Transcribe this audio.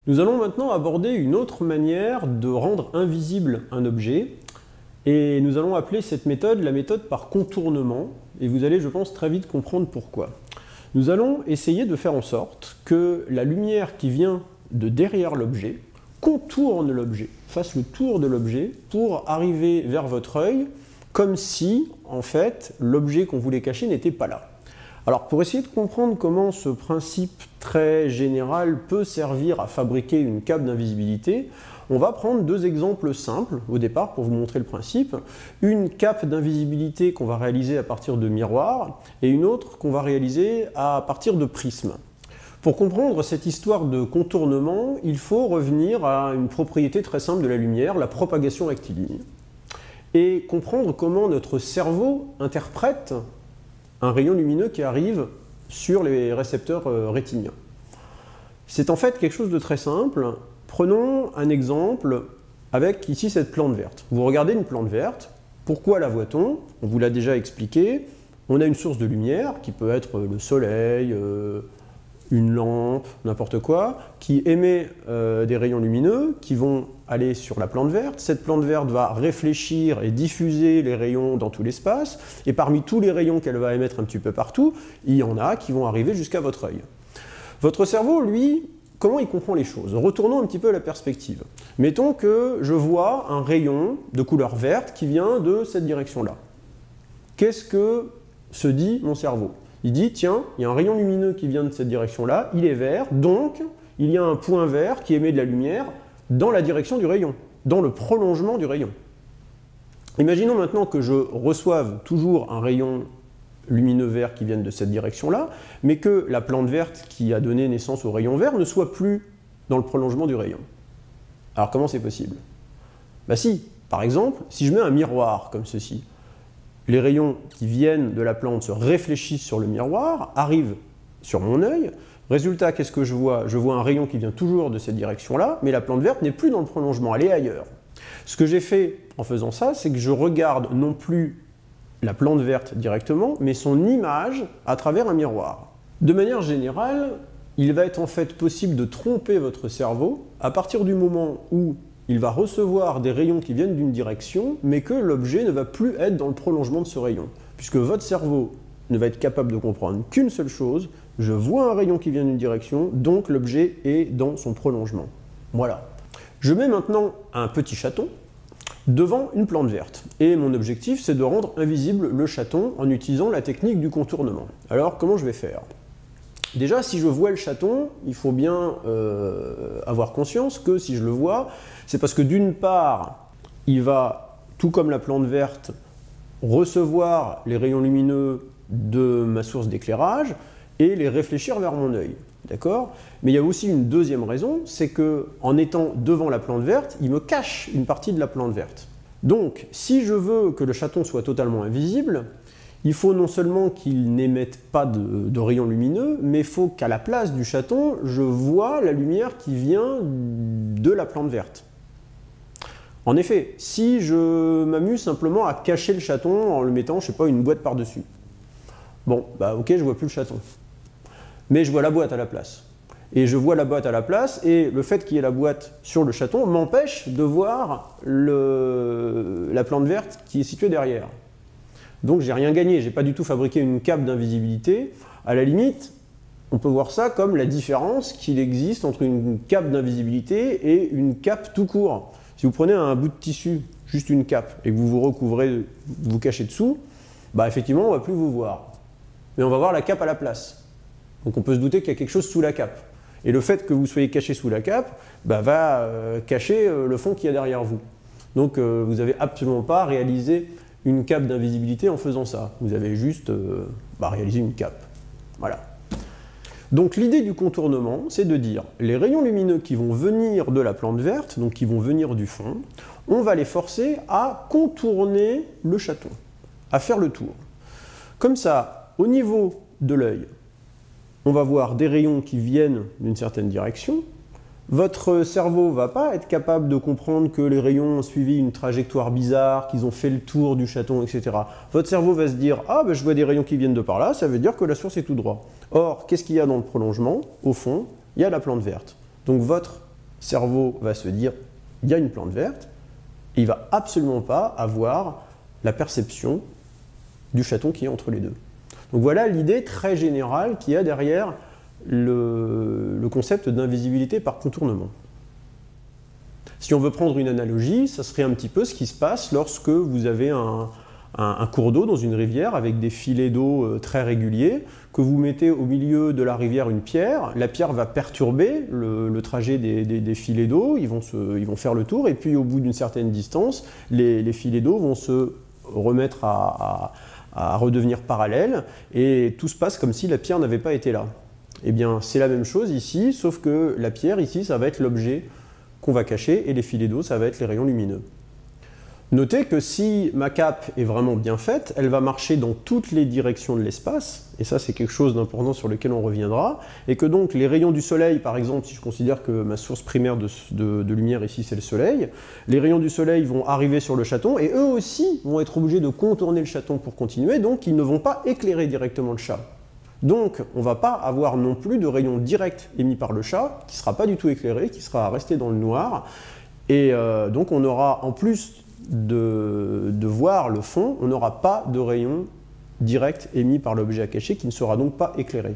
Nous allons maintenant aborder une autre manière de rendre invisible un objet, et nous allons appeler cette méthode la méthode par contournement, et vous allez, je pense, très vite comprendre pourquoi. Nous allons essayer de faire en sorte que la lumière qui vient de derrière l'objet contourne l'objet, fasse le tour de l'objet pour arriver vers votre œil, comme si, en fait, l'objet qu'on voulait cacher n'était pas là. Alors, pour essayer de comprendre comment ce principe très général peut servir à fabriquer une cape d'invisibilité, on va prendre deux exemples simples au départ pour vous montrer le principe. Une cape d'invisibilité qu'on va réaliser à partir de miroirs et une autre qu'on va réaliser à partir de prismes. Pour comprendre cette histoire de contournement, il faut revenir à une propriété très simple de la lumière, la propagation rectiligne, et comprendre comment notre cerveau interprète un rayon lumineux qui arrive sur les récepteurs rétiniens. C'est en fait quelque chose de très simple. Prenons un exemple avec ici cette plante verte. Vous regardez une plante verte, pourquoi la voit-on? On vous l'a déjà expliqué. On a une source de lumière qui peut être le soleil, une lampe, n'importe quoi, qui émet des rayons lumineux qui vont aller sur la plante verte. Cette plante verte va réfléchir et diffuser les rayons dans tout l'espace, et parmi tous les rayons qu'elle va émettre un petit peu partout, il y en a qui vont arriver jusqu'à votre œil. Votre cerveau, lui, comment il comprend les choses? Retournons un petit peu à la perspective. Mettons que je vois un rayon de couleur verte qui vient de cette direction-là. Qu'est-ce que se dit mon cerveau? Il dit, tiens, il y a un rayon lumineux qui vient de cette direction-là, il est vert, donc il y a un point vert qui émet de la lumière dans la direction du rayon, dans le prolongement du rayon. Imaginons maintenant que je reçoive toujours un rayon lumineux vert qui vienne de cette direction-là, mais que la plante verte qui a donné naissance au rayon vert ne soit plus dans le prolongement du rayon. Alors comment c'est possible? Bah si, par exemple, si je mets un miroir comme ceci, les rayons qui viennent de la plante se réfléchissent sur le miroir, arrivent sur mon œil. Résultat, qu'est-ce que je vois? Je vois un rayon qui vient toujours de cette direction-là, mais la plante verte n'est plus dans le prolongement, elle est ailleurs. Ce que j'ai fait en faisant ça, c'est que je regarde non plus la plante verte directement, mais son image à travers un miroir. De manière générale, il va être en fait possible de tromper votre cerveau à partir du moment où il va recevoir des rayons qui viennent d'une direction, mais que l'objet ne va plus être dans le prolongement de ce rayon. Puisque votre cerveau ne va être capable de comprendre qu'une seule chose, je vois un rayon qui vient d'une direction, donc l'objet est dans son prolongement. Voilà. Je mets maintenant un petit chaton devant une plante verte. Et mon objectif, c'est de rendre invisible le chaton en utilisant la technique du contournement. Alors, comment je vais faire? Déjà, si je vois le chaton, il faut bien avoir conscience que si je le vois, c'est parce que d'une part, il va, tout comme la plante verte, recevoir les rayons lumineux de ma source d'éclairage et les réfléchir vers mon œil. D'accord? Mais il y a aussi une deuxième raison, c'est que en étant devant la plante verte, il me cache une partie de la plante verte. Donc, si je veux que le chaton soit totalement invisible, il faut non seulement qu'il n'émette pas de rayons lumineux, mais il faut qu'à la place du chaton, je vois la lumière qui vient de la plante verte. En effet, si je m'amuse simplement à cacher le chaton en le mettant, je sais pas, une boîte par-dessus, bon, bah ok, je vois plus le chaton. Mais je vois la boîte à la place. Et je vois la boîte à la place, et le fait qu'il y ait la boîte sur le chaton m'empêche de voir la plante verte qui est située derrière. Donc j'ai rien gagné, j'ai pas du tout fabriqué une cape d'invisibilité. À la limite, on peut voir ça comme la différence qu'il existe entre une cape d'invisibilité et une cape tout court. Si vous prenez un bout de tissu, juste une cape, et que vous vous recouvrez, vous cachez dessous, bah effectivement on va plus vous voir. Mais on va voir la cape à la place. Donc on peut se douter qu'il y a quelque chose sous la cape. Et le fait que vous soyez caché sous la cape bah, va cacher le fond qu'il y a derrière vous. Donc vous n'avez absolument pas réalisé une cape d'invisibilité en faisant ça. Vous avez juste réalisé une cape. Voilà. Donc l'idée du contournement, c'est de dire les rayons lumineux qui vont venir de la plante verte, donc qui vont venir du fond, on va les forcer à contourner le chaton, à faire le tour. Comme ça, au niveau de l'œil, on va voir des rayons qui viennent d'une certaine direction. Votre cerveau ne va pas être capable de comprendre que les rayons ont suivi une trajectoire bizarre, qu'ils ont fait le tour du chaton, etc. Votre cerveau va se dire « Ah, ben, je vois des rayons qui viennent de par là, ça veut dire que la source est tout droit. » Or, qu'est-ce qu'il y a dans le prolongement? Au fond, il y a la plante verte. Donc votre cerveau va se dire « Il y a une plante verte », et il ne va absolument pas avoir la perception du chaton qui est entre les deux. Donc voilà l'idée très générale qu'il y a derrière le concept d'invisibilité par contournement. Si on veut prendre une analogie, ça serait un petit peu ce qui se passe lorsque vous avez un cours d'eau dans une rivière avec des filets d'eau très réguliers, que vous mettez au milieu de la rivière une pierre, la pierre va perturber le trajet des filets d'eau, ils vont faire le tour, et puis au bout d'une certaine distance, les filets d'eau vont se remettre à redevenir parallèles, et tout se passe comme si la pierre n'avait pas été là. Eh bien, c'est la même chose ici, sauf que la pierre, ici, ça va être l'objet qu'on va cacher, et les filets d'eau, ça va être les rayons lumineux. Notez que si ma cape est vraiment bien faite, elle va marcher dans toutes les directions de l'espace, et ça c'est quelque chose d'important sur lequel on reviendra, et que donc les rayons du soleil, par exemple, si je considère que ma source primaire de lumière ici c'est le soleil, les rayons du soleil vont arriver sur le chaton, et eux aussi vont être obligés de contourner le chaton pour continuer, donc ils ne vont pas éclairer directement le chat. Donc, on ne va pas avoir non plus de rayons directs émis par le chat, qui ne sera pas du tout éclairé, qui sera resté dans le noir. Et donc, on aura, en plus de voir le fond, on n'aura pas de rayons directs émis par l'objet à cacher, qui ne sera donc pas éclairé.